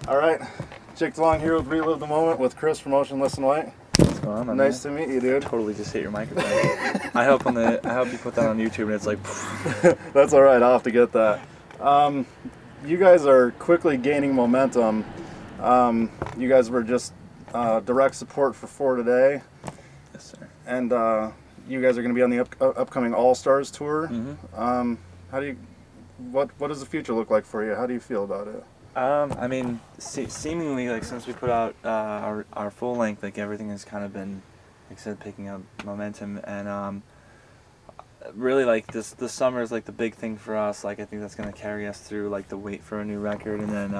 All right, Jake DeLong here with Relive the Moment with Chris from Motionless and White. What's going on, my Nice man? to meet you, dude. Totally just hit your microphone. I hope you put that on YouTube and it's like. That's all right. I'll have to get that. You guys are quickly gaining momentum. You guys were just direct support for today. Yes, sir. And you guys are going to be on the upcoming All Stars tour. Mm-hmm. What does the future look like for you? How do you feel about it? I mean, seemingly, like, since we put out our full length, like, everything has kind of been, like I said, picking up momentum, and really, like, this summer is like the big thing for us. Like, I think that's gonna carry us through, like, the wait for a new record, and then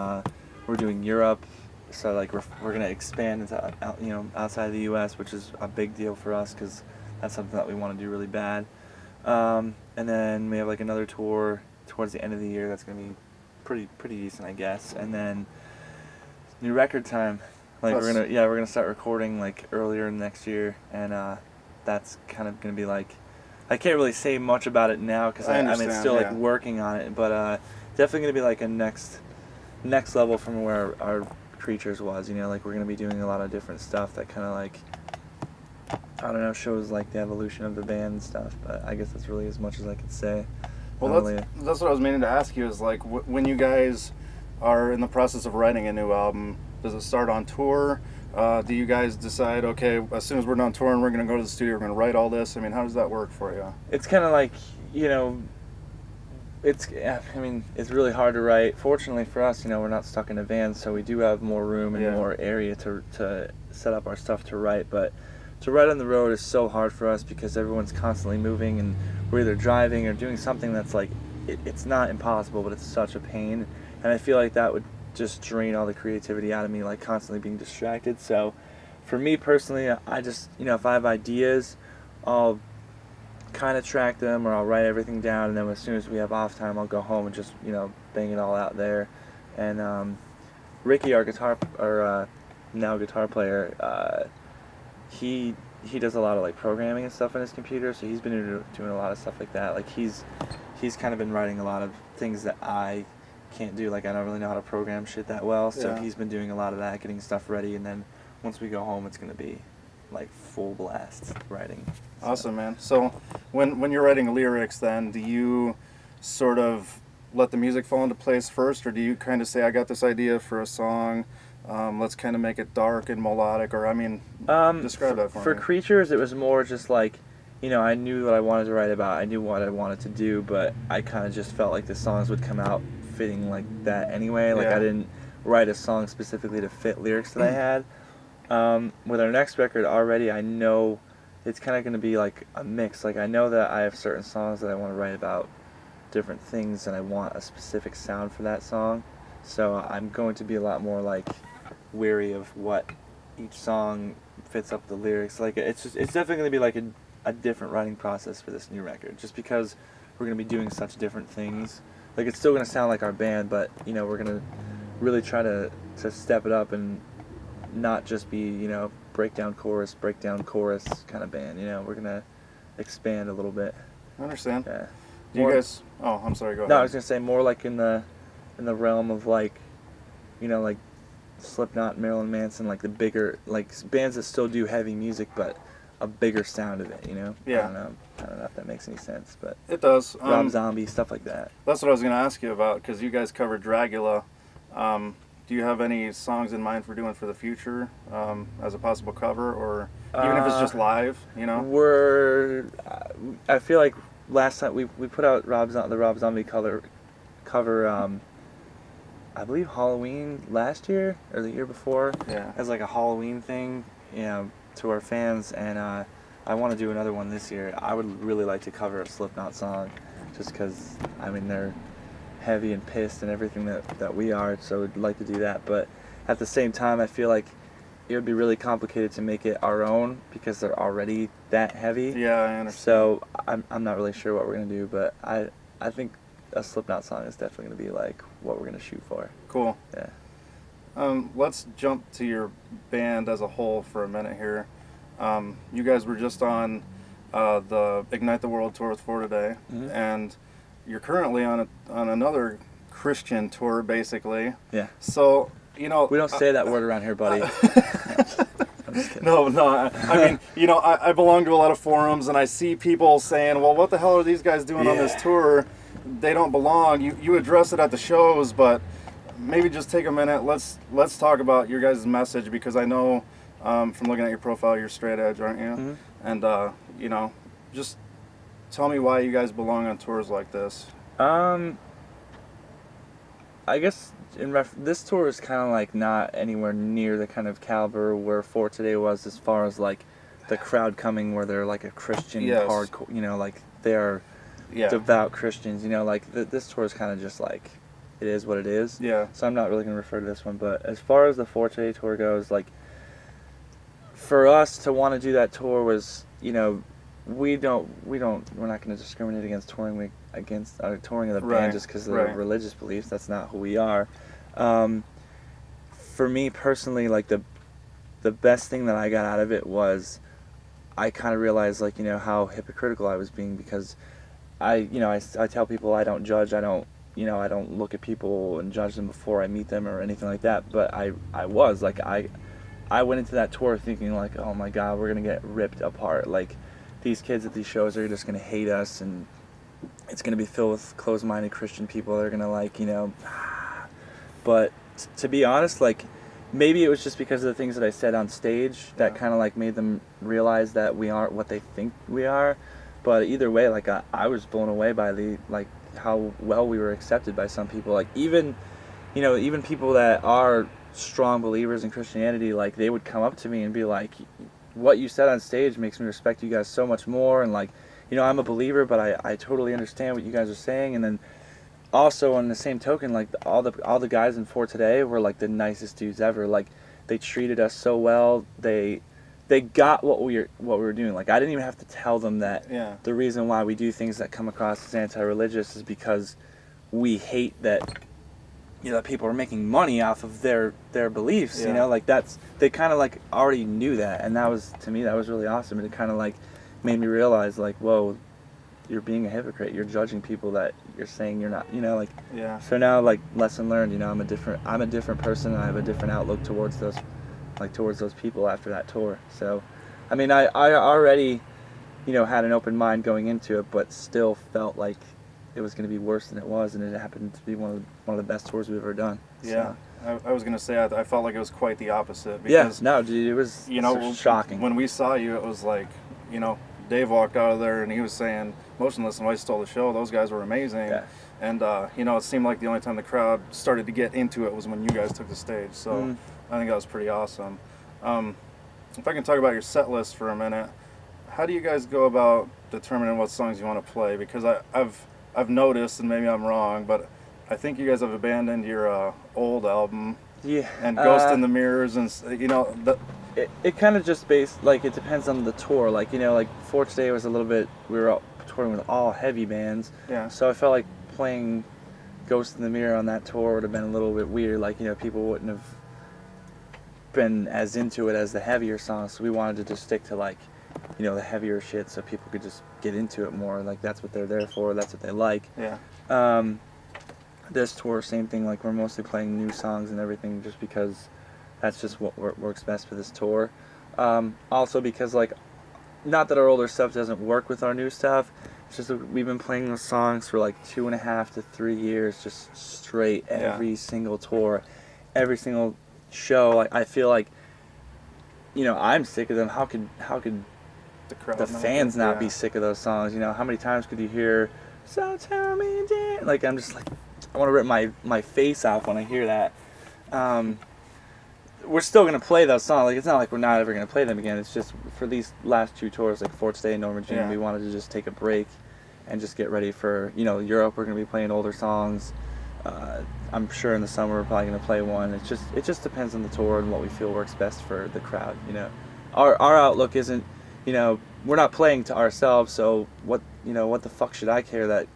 we're doing Europe, so like we're gonna expand into outside the U.S., which is a big deal for us because that's something that we want to do really bad. And then we have like another tour towards the end of the year that's gonna be pretty decent, I guess. And then new record time, like we're gonna start recording like earlier next year, and that's kind of gonna be like, I can't really say much about it now because I'm still like working on it, but definitely gonna be like a next level from where our Creatures was. Like we're gonna be doing a lot of different stuff that kind of like, I don't know, shows like the evolution of the band and stuff. But I guess that's really as much as I could say. Well, that's what I was meaning to ask you, is like when you guys are in the process of writing a new album, does it start on tour? Do you guys decide, okay, as soon as we're done touring, we're going to go to the studio, we're going to write all this? I mean, how does that work for you? It's kind of like, it's really hard to write. Fortunately for us, we're not stuck in a van, so we do have more room and more area to set up our stuff to write. But to write on the road is so hard for us because everyone's constantly moving, and we're either driving or doing something that's like, it's not impossible, but it's such a pain. And I feel like that would just drain all the creativity out of me, like constantly being distracted. So for me personally, I just, if I have ideas, I'll kind of track them, or I'll write everything down, and then as soon as we have off time, I'll go home and just, bang it all out there. And Ricky, our now guitar player, he does a lot of like programming and stuff on his computer, so he's been doing a lot of stuff like that. Like he's kind of been writing a lot of things that I can't do. Like I don't really know how to program shit that well, so he's been doing a lot of that, getting stuff ready, and then once we go home, it's gonna be like full blast writing. Awesome, man. So when you're writing lyrics, then do you sort of let the music fall into place first, or do you kind of say, I got this idea for a song, let's kind of make it dark and melodic, or describe that for me. For Creatures, it was more just like, I knew what I wanted to write about, I knew what I wanted to do, but I kind of just felt like the songs would come out fitting like that anyway. Like I didn't write a song specifically to fit lyrics that I had. With our next record already, I know it's kind of going to be like a mix. Like I know that I have certain songs that I want to write about different things, and I want a specific sound for that song. So I'm going to be a lot more like wary of what each song fits up with the lyrics. Like it's definitely going to be like a different writing process for this new record, just because we're going to be doing such different things. Like it's still going to sound like our band, but we're going to really try to step it up and not just be breakdown chorus kind of band. We're going to expand a little bit. I understand. Yeah. Do you guys? Oh, I'm sorry. Go ahead. No, I was going to say more like in the realm of like, like Slipknot, Marilyn Manson, like the bigger, like bands that still do heavy music, but a bigger sound of it, Yeah. I don't know if that makes any sense, but it does. Rob Zombie, stuff like that. That's what I was going to ask you about, because you guys covered Dragula. Do you have any songs in mind for doing for the future, as a possible cover, or even if it's just live, I feel like last time we put out the Rob Zombie cover, I believe Halloween last year or the year before, as like a Halloween thing, to our fans, and I want to do another one this year. I would really like to cover a Slipknot song, just because they're heavy and pissed and everything that we are, so we'd like to do that. But at the same time, I feel like it would be really complicated to make it our own because they're already that heavy. Yeah, I understand. So I'm not really sure what we're going to do, but I think a Slipknot song is definitely going to be like what we're going to shoot for. Cool. Yeah. Let's jump to your band as a whole for a minute here. You guys were just on the Ignite the World tour with For Today, and you're currently on another Christian tour, basically. Yeah. So you know, We don't say that word around here, buddy. I'm just kidding. No, I mean, you know, I belong to a lot of forums, and I see people saying, well, what the hell are these guys doing on this tour? They don't belong. You address it at the shows, but maybe just take a minute. Let's talk about your guys' message, because I know from looking at your profile, you're straight edge, aren't you? Mm-hmm. And, you know, just tell me why you guys belong on tours like this. I guess this tour is kind of like not anywhere near the kind of caliber where For Today was, as far as like the crowd coming where they're like a Christian hardcore, you know, like they're devout Christians, you know, like this tour is kind of just like, it is what it is. Yeah. So I'm not really going to refer to this one, but as far as the For Today tour goes, like for us to want to do that tour was, you know, we're not going to discriminate against touring of the band just because of their religious beliefs. That's not who we are. For me personally, like the best thing that I got out of it was I kind of realized, like, you know, how hypocritical I was being, because I tell people I don't judge, I don't look at people and judge them before I meet them or anything like that, but I was like, I went into that tour thinking like, oh my God, we're gonna get ripped apart. Like, these kids at these shows are just gonna hate us, and it's gonna be filled with closed-minded Christian people. They're gonna, like, you know, but to be honest, like, maybe it was just because of the things that I said on stage that kind of like made them realize that we aren't what they think we are. But either way, like, I was blown away by how well we were accepted by some people. Like, even people that are strong believers in Christianity, like, they would come up to me and be like, what you said on stage makes me respect you guys so much more, and, like, you know, I'm a believer, but I totally understand what you guys are saying. And then also on the same token, like, all the guys in For Today were like the nicest dudes ever. Like, they treated us so well. They got what we were doing. Like, I didn't even have to tell them that the reason why we do things that come across as anti-religious is because we hate that, you know, that people are making money off of their beliefs. You know, like, they kind of like already knew that, and that was, to me, that was really awesome. And it kind of like made me realize, like, whoa, you're being a hypocrite. You're judging people that you're saying you're not. You know, like, so now, like, lesson learned. You know, I'm a different person, and I have a different outlook towards those people after that tour. So, I mean, I already, you know, had an open mind going into it, but still felt like it was going to be worse than it was, and it happened to be one of the best tours we've ever done. Yeah, so. I was going to say I felt like it was quite the opposite. Because, dude, it was, you know, shocking. When we saw you, it was like, you know, Dave walked out of there and he was saying Motionless and White stole the show. Those guys were amazing. Yeah. And, you know, it seemed like the only time the crowd started to get into it was when you guys took the stage. So I think that was pretty awesome. If I can talk about your set list for a minute, how do you guys go about determining what songs you want to play? Because I've noticed, and maybe I'm wrong, but I think you guys have abandoned your old album. Yeah. And Ghost in the Mirrors, and, you know, it kind of just it depends on the tour. Like, you know, like, For Today was a little bit, we were touring with all heavy bands. Yeah. So I felt like playing Ghost in the Mirror on that tour would have been a little bit weird. Like, you know, people wouldn't have been as into it as the heavier songs. So we wanted to just stick to, like, you know, the heavier shit, so people could just get into it more. Like, that's what they're there for. That's what they like. Yeah. This tour, same thing. Like, we're mostly playing new songs and everything, just because that's just what works best for this tour. Also because, like, not that our older stuff doesn't work with our new stuff. It's just that we've been playing those songs for like 2.5 to 3 years, just straight every single tour, every single show. Like, I feel like, you know, I'm sick of them. How could the fans not be sick of those songs? You know, how many times could you hear "So Tell Me," like, I'm just like, I want to rip my face off when I hear that. We're still going to play those songs. Like, it's not like we're not ever going to play them again. It's just for these last 2 tours, like For Today and Norma Jean, we wanted to just take a break and just get ready for, you know, Europe. We're going to be playing older songs. I'm sure in the summer we're probably going to play one. It just depends on the tour and what we feel works best for the crowd, you know. Our outlook isn't, you know, we're not playing to ourselves, so what the fuck should I care that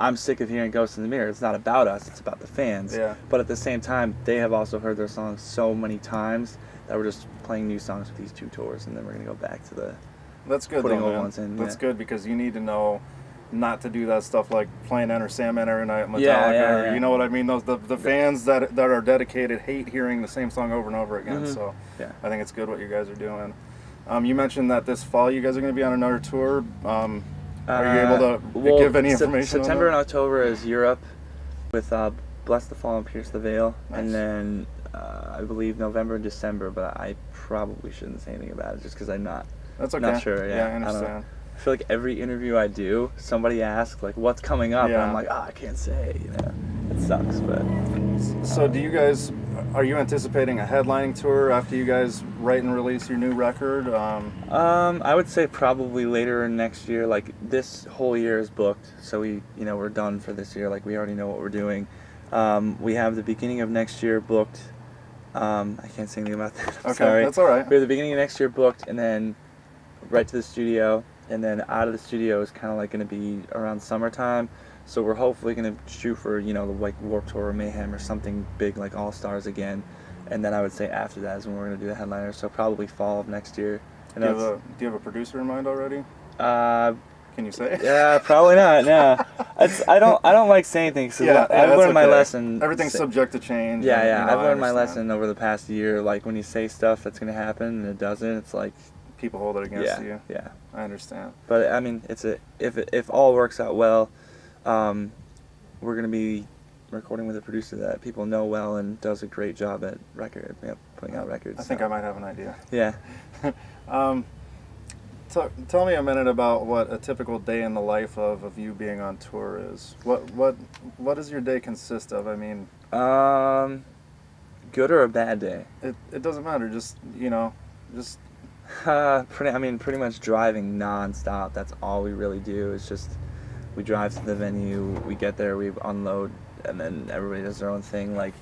I'm sick of hearing Ghost in the Mirror? It's not about us, it's about the fans. Yeah. But at the same time, they have also heard their songs so many times that we're just playing new songs for these 2 tours, and then we're going to go back to the putting old ones in. That's good, because you need to know not to do that stuff like playing Enter Sandman every night at Metallica, Yeah. you know what I mean? Those the fans that are dedicated hate hearing the same song over and over again. So Yeah. I think it's good what you guys are doing. You mentioned that this fall you guys are going to be on another tour. Are you able to give any information? September on and October is Europe with Bless the Fall and Pierce the Veil, Nice. and then I believe November and December, but I probably shouldn't say anything about it just because I'm not. That's okay. Not sure. Yeah, I understand. I feel like every interview I do, somebody asks like, "What's coming up?" And I'm like, "Oh, I can't say." You know, it sucks, but. So, are you anticipating a headlining tour after you guys write and release your new record? I would say probably later next year. Like this whole year is booked, so we're done for this year. Like we already know what we're doing. We have the beginning of next year booked. I can't say anything about that. Okay, sorry. that's all right. We have the beginning of next year booked, and then right to the studio, and then out of the studio is kind of like going to be around summertime. So we're hopefully going to shoot for the like Warped Tour or Mayhem or something big like All Stars again, and then I would say after that is when we're going to do the headliner. So probably fall of next year. And do you have a producer in mind already? Can you say? Yeah, probably not. No, I don't like saying things. I've learned my lesson. Everything's subject to change. Yeah. I've learned my lesson over the past year. Like when you say stuff that's gonna happen and it doesn't, it's like people hold it against you. Yeah. I understand. But I mean, if all works out well, we're gonna be recording with a producer that people know well and does a great job at putting out records. I think I might have an idea. Yeah. Tell me a minute about what a typical day in the life of you being on tour is. What does your day consist of? I mean, good or a bad day? It doesn't matter. Just pretty much driving nonstop. That's all we really do. It's just we drive to the venue, we get there, we unload, and then everybody does their own thing. Like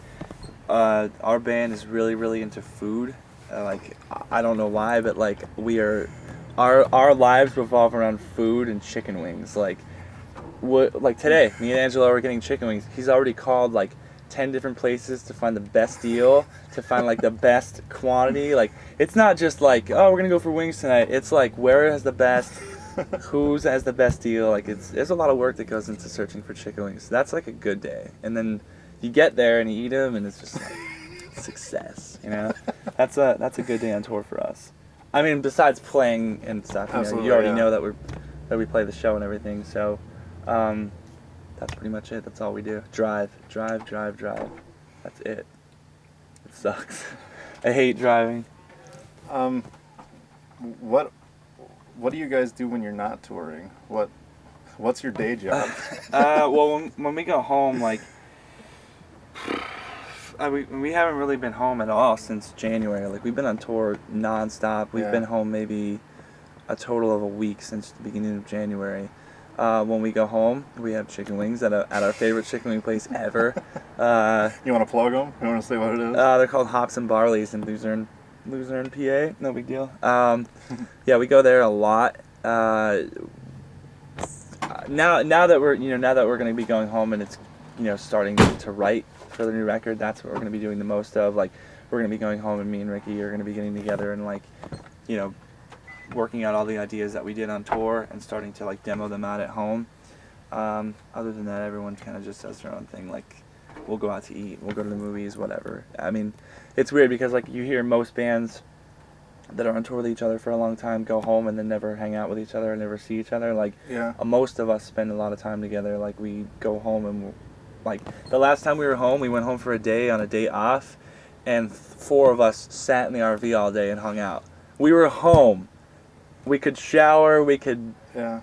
our band is really, really into food. Like I don't know why, but like we are. Our lives revolve around food and chicken wings. Like today, me and Angelo are getting chicken wings. He's already called like 10 different places to find the best deal, to find like the best quantity. Like it's not just like, oh, we're gonna go for wings tonight. It's like where has the best, who's has the best deal. Like there's a lot of work that goes into searching for chicken wings. That's like a good day. And then you get there and you eat them, and it's just like success. That's a good day on tour for us. I mean, besides playing and stuff, you already know that we play the show and everything. So that's pretty much it. That's all we do. Drive. That's it. It sucks. I hate driving. What do you guys do when you're not touring? What's your day job? Well, when we go home, like. We haven't really been home at all since January. Like we've been on tour nonstop. We've been home maybe a total of a week since the beginning of January. When we go home, we have chicken wings at our favorite chicken wing place ever. You want to plug them? You want to say what it is? They're called Hops and Barleys in Luzerne, PA. No big deal. Yeah, we go there a lot. Now that we're going to be going home and it's starting to write for the new record, that's what we're going to be doing the most of. Like we're going to be going home, and me and Ricky are going to be getting together and like working out all the ideas that we did on tour and starting to like demo them out at home. Other than that, everyone kind of just does their own thing. Like we'll go out to eat, we'll go to the movies, whatever. I mean, it's weird because like you hear most bands that are on tour with each other for a long time go home and then never hang out with each other and never see each other. Like most of us spend a lot of time together. Like we go home and like the last time we were home, we went home for a day on a day off, and 4 of us sat in the RV all day and hung out. We were home. We could shower, we could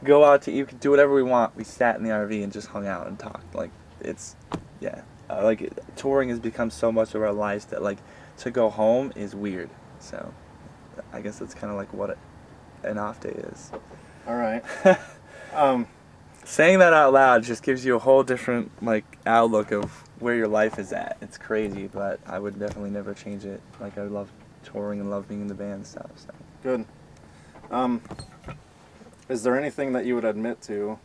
go out to eat, we could do whatever we want. We sat in the RV and just hung out and talked. Like it's like touring has become so much of our lives that like to go home is weird. So I guess that's kind of like what an off day is. All right. Saying that out loud just gives you a whole different like outlook of where your life is at. It's crazy, but I would definitely never change it. Like I love touring and love being in the band and stuff. So. Good. Is there anything that you would admit to,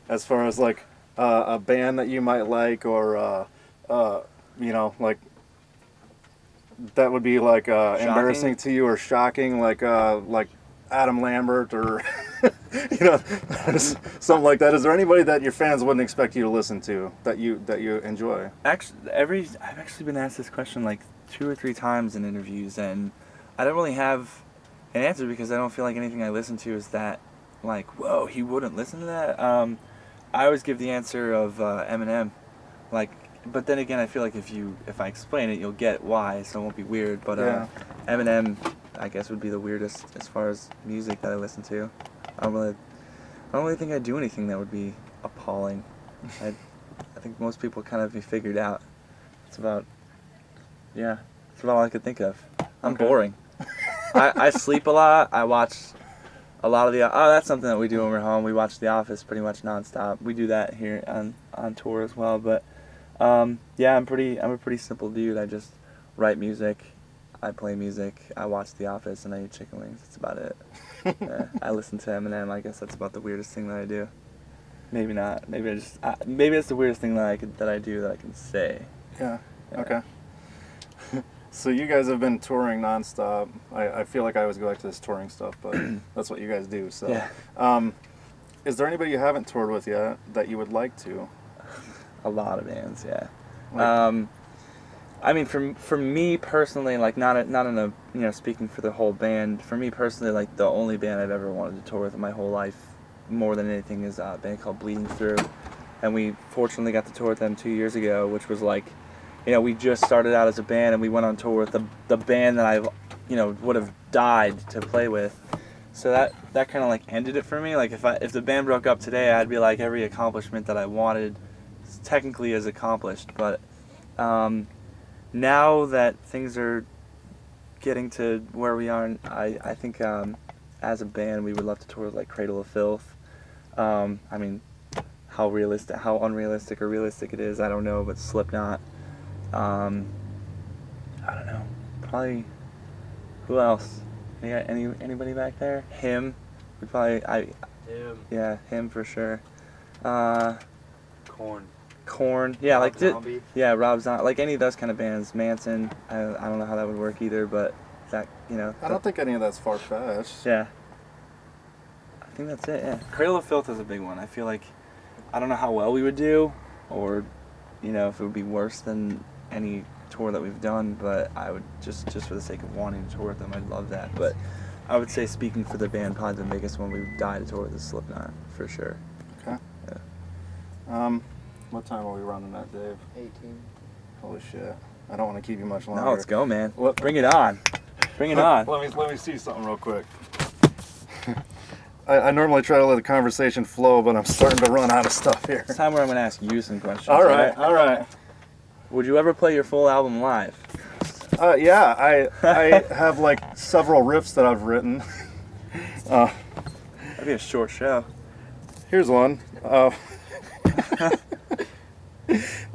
as far as like a band that you might like, or like that would be like embarrassing to you or shocking, like Adam Lambert or you know, something like that. Is there anybody that your fans wouldn't expect you to listen to that you enjoy? Actually, I've actually been asked this question like 2 or 3 times in interviews, and I don't really have an answer because I don't feel like anything I listen to is that like, whoa, he wouldn't listen to that. I always give the answer of Eminem, like, but then again, I feel like if I explain it, you'll get why, so it won't be weird. But Yeah. Eminem, I guess, would be the weirdest as far as music that I listen to. I don't really think I do anything that would be appalling. I think most people kind of be figured out. It's about all I could think of. I'm Okay. boring. I sleep a lot. I watch a lot of that's something that we do when we're home. We watch The Office pretty much nonstop. We do that here on tour as well. But yeah, I'm a pretty simple dude. I just write music, I play music, I watch The Office, and I eat chicken wings. That's about it. I listen to Eminem. I guess that's about the weirdest thing that I do. Maybe not. Maybe maybe that's the weirdest thing that I do that I can say. Yeah. Okay. So you guys have been touring nonstop. I feel like I always go back to this touring stuff, but that's what you guys do. So, Yeah. Is there anybody you haven't toured with yet that you would like to? A lot of bands, yeah. Like- I mean, for me personally, like not in a speaking for the whole band. For me personally, like the only band I've ever wanted to tour with in my whole life, more than anything, is a band called Bleeding Through, and we fortunately got to tour with them 2 years ago, which was like, we just started out as a band and we went on tour with the band that I, would have died to play with. So that kind of like ended it for me. Like if the band broke up today, I'd be like every accomplishment that I wanted technically is accomplished. But now that things are getting to where we are, I think as a band we would love to tour with like Cradle of Filth. I mean, how unrealistic or realistic it is, I don't know, but Slipknot. I don't know. Probably. Who else? Anybody back there? Him. We probably. Him. Yeah, him for sure. Corn. Korn. Yeah, Rob like Zombie. yeah, Rob Zombie. Like any of those kind of bands. Manson. I don't know how that would work either, but that I don't think any of that's far fetched. Yeah. I think that's it. Yeah. Cradle of Filth is a big one. I feel like I don't know how well we would do, or if it would be worse than any tour that we've done, but I would just for the sake of wanting to tour with them, I'd love that. But I would say, speaking for the band, probably the biggest one we would die to tour with is Slipknot, for sure. Okay. Yeah. What time are we running that, Dave? 18. Holy shit! I don't want to keep you much longer. No, let's go, man. What- Bring it on. Bring it on. Let me see something real quick. I normally try to let the conversation flow, but I'm starting to run out of stuff here. It's time where I'm going to ask you some questions. All right. Would you ever play your full album live? Yeah, I have like several riffs that I've written. That'd be a short show. Here's one.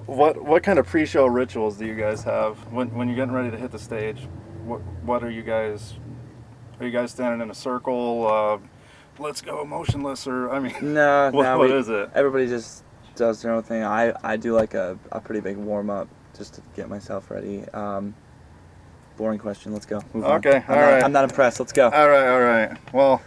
What kind of pre-show rituals do you guys have when you're getting ready to hit the stage? What are you guys? Are you guys standing in a circle? Let's go Motionless, or I mean, No, what is it? Everybody just does their own thing. I do like a pretty big warm up just to get myself ready. Boring question. Let's go. Move on. Okay, all right. I'm not impressed. Let's go. All right. Well,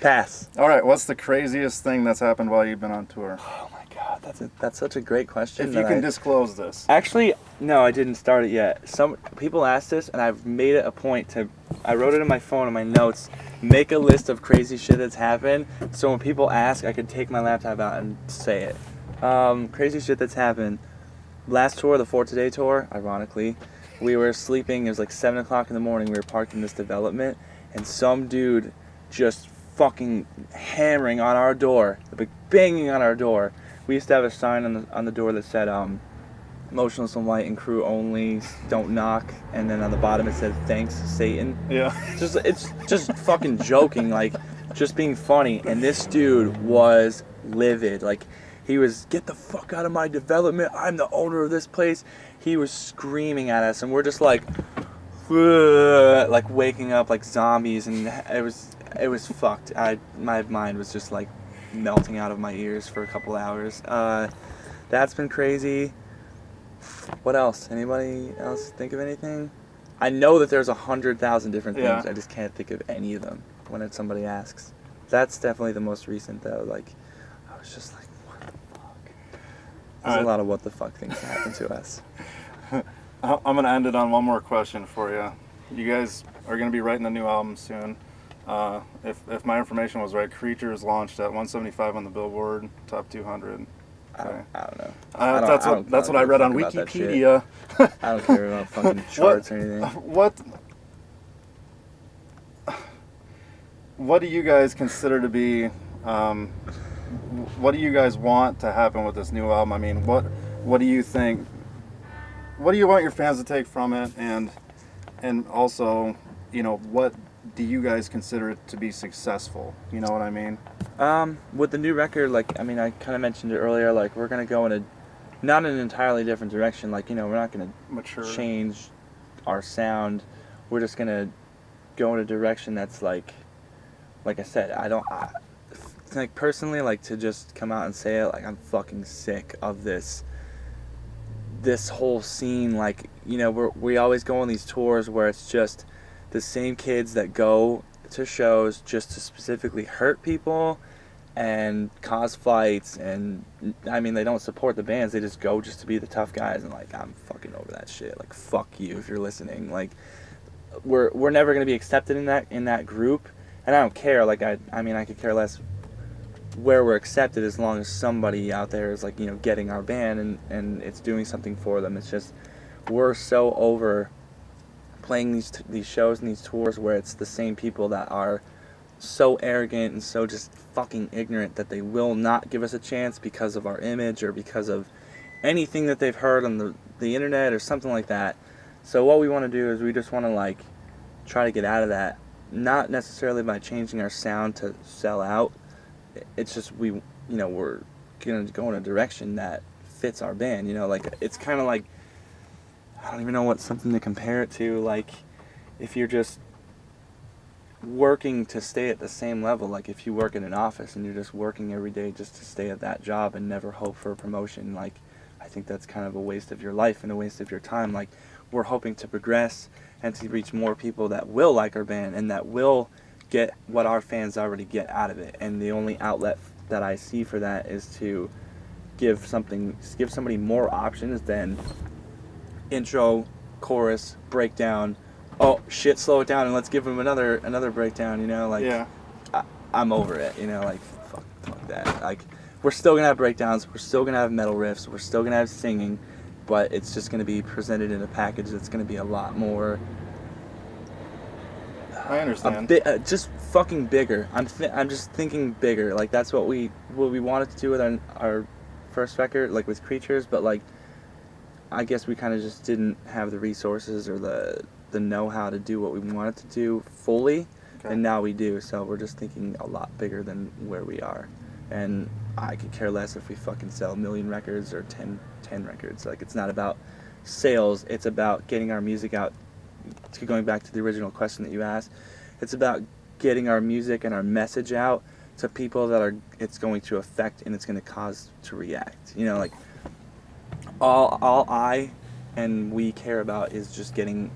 Pass. all right. What's the craziest thing that's happened while you've been on tour? Oh my God, that's such a great question. If you that can disclose this. Actually, no, I didn't start it yet. Some people asked this, and I've made it a point to. I wrote it in my phone in my notes. Make a list of crazy shit that's happened, so when people ask, I could take my laptop out and say it. Crazy shit that's happened. Last tour, the For Today tour, ironically, we were sleeping. It was like 7 o'clock in the morning. We were parked in this development, and some dude just fucking hammering on our door, like banging on our door. We used to have a sign on the door that said, Motionless and White and crew only, don't knock, and then on the bottom it said, thanks, Satan. Yeah. It's just fucking joking, like, just being funny. And this dude was livid. Like, he was, get the fuck out of my development, I'm the owner of this place. He was screaming at us, and we're just like waking up like zombies, and it was fucked. My mind was just like melting out of my ears for a couple hours. That's been crazy. What else? Anybody else think of anything? I know that there's 100,000 different things. Yeah. I just can't think of any of them when somebody asks. That's definitely the most recent though. Like, I was just like, what the fuck? There's a lot of what the fuck things happen to us. I'm gonna end it on one more question for you. You guys are gonna be writing a new album soon. If my information was right, Creatures launched at 175 on the Billboard Top 200. Okay. I don't know. That's what I read on Wikipedia. I don't care about fucking charts or anything. What do you guys consider to be? What do you guys want to happen with this new album? I mean, what do you think? What do you want your fans to take from it? And also, what do you guys consider it to be successful? You know what I mean? With the new record, like, I mean, I kind of mentioned it earlier, like, we're going to go in not an entirely different direction. Like, we're not going to change our sound. We're just going to go in a direction that's like I said, like, personally, like, to just come out and say it, like, I'm fucking sick of this whole scene. Like, we always go on these tours where it's just the same kids that go to shows just to specifically hurt people and cause fights, and I mean, they don't support the bands, they just go just to be the tough guys, and like, I'm fucking over that shit. Like, fuck you if you're listening. Like, we're never going to be accepted in that group, and I don't care. Like, I mean, I could care less where we're accepted as long as somebody out there is, like, getting our band and it's doing something for them. It's just, we're so over playing these shows and these tours where it's the same people that are so arrogant and so just fucking ignorant that they will not give us a chance because of our image or because of anything that they've heard on the internet or something like that. So what we want to do is we just want to, like, try to get out of that, not necessarily by changing our sound to sell out. It's just we're gonna go in a direction that fits our band. Like, it's kind of like, I don't even know something to compare it to. Like, if you're just working to stay at the same level, like if you work in an office and you're just working every day just to stay at that job and never hope for a promotion, like, I think that's kind of a waste of your life and a waste of your time. Like, we're hoping to progress and to reach more people that will like our band and that will get what our fans already get out of it. And the only outlet that I see for that is to give somebody more options than intro, chorus, breakdown. Oh shit, slow it down and let's give them another breakdown. Like, yeah. I'm over it. Like, fuck that. Like, we're still gonna have breakdowns. We're still gonna have metal riffs. We're still gonna have singing, but it's just gonna be presented in a package that's gonna be a lot more. I understand. Just fucking bigger. I'm just thinking bigger. Like, that's what we wanted to do with our first record, like with Creatures, but like, I guess we kind of just didn't have the resources or the know-how to do what we wanted to do fully, okay. And now we do. So we're just thinking a lot bigger than where we are, and I could care less if we fucking sell 1 million records or 10 records. Like, it's not about sales. It's about getting our music out. Going back to the original question that you asked, it's about getting our music and our message out to people that it's going to affect and it's going to cause to react. Like, all I and we care about is just getting,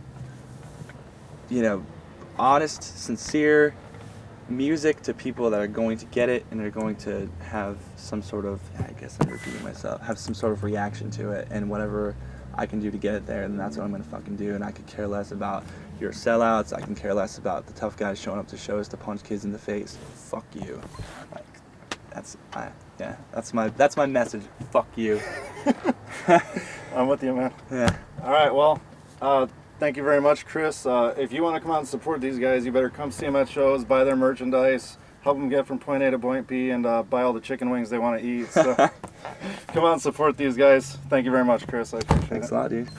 honest, sincere music to people that are going to get it and are going to have some sort of, I guess I'm repeating myself, have some sort of reaction to it, and whatever I can do to get it there, and that's what I'm going to fucking do. And I could care less about your sellouts. I can care less about the tough guys showing up to shows to punch kids in the face. Fuck you. Like, that's my message. Fuck you. I'm with you, man. Yeah. All right, well, thank you very much, Chris. If you want to come out and support these guys, you better come see them at shows, buy their merchandise, help them get from point A to point B, and buy all the chicken wings they want to eat. So come out and support these guys. Thank you very much, Chris. I appreciate it. Thanks a lot, dude.